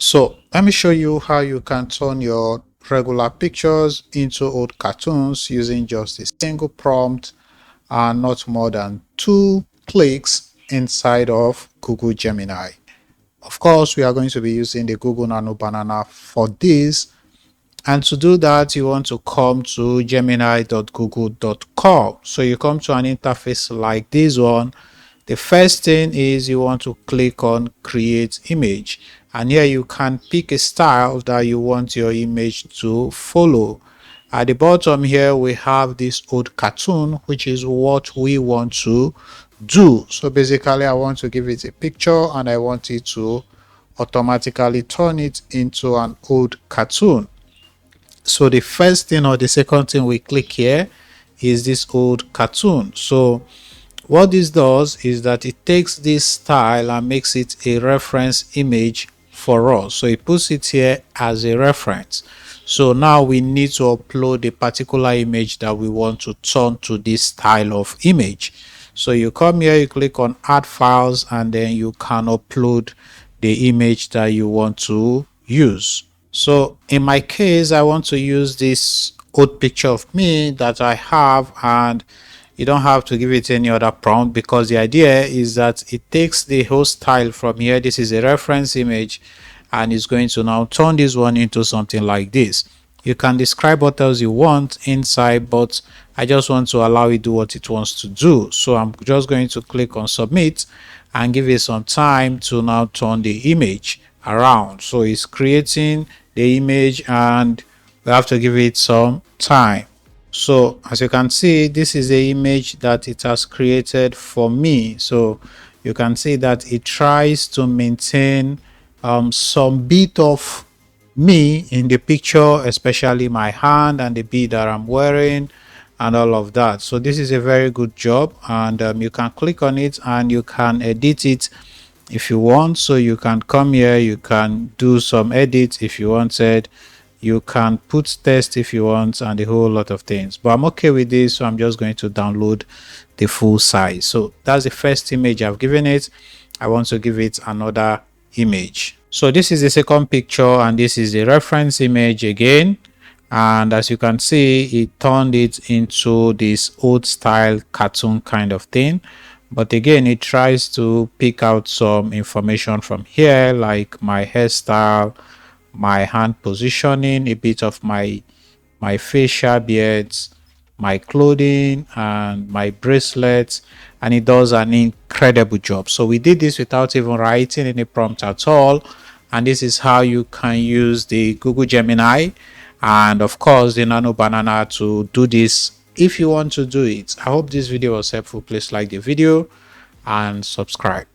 So let me show you how you can turn your regular pictures into old cartoons using just a single prompt and not more than 2 clicks inside of Google Gemini. Of course, we are going to be using the Google Nano Banana for this. And to do that, you want to come to gemini.google.com. So you come to an interface like this one. The first thing is you want to click on create image, and here you can pick a style that you want your image to follow. At the bottom here we have this old cartoon, which is what we want to do. So basically I want to give it a picture and I want it to automatically turn it into an old cartoon. So the first thing or the second thing we click here is this old cartoon. So what this does is that it takes this style and makes it a reference image for us. So it puts it here as a reference. So now we need to upload a particular image that we want to turn to this style of image. So you come here, you click on add files, and then you can upload the image that you want to use. So in my case, I want to use this old picture of me that I have, and you don't have to give it any other prompt because the idea is that it takes the whole style from here. This is a reference image and it's going to now turn this one into something like this. You can describe what else you want inside, but I just want to allow it do what it wants to do. So I'm just going to click on submit and give it some time to now turn the image around. So it's creating the image and we have to give it some time. So as you can see, this is the image that it has created for me. So you can see that it tries to maintain some bit of me in the picture, especially my hand and the bead that I'm wearing and all of that. So this is a very good job, and you can click on it and you can edit it if you want. So you can come here, you can do some edits if you wanted, you can put text if you want, and a whole lot of things. But I'm okay with this, so I'm just going to download the full size. So that's the first image I've given it. I want to give it another image. So this is the second picture and this is the reference image again. And as you can see, it turned it into this old style cartoon kind of thing. But again, it tries to pick out some information from here, like my hairstyle, my hand positioning, a bit of my facial beards, my clothing, and my bracelets, and it does an incredible job. So we did this without even writing any prompt at all, and this is how you can use the Google Gemini and of course the Nano Banana to do this if you want to do it. I hope this video was helpful. Please like the video and subscribe.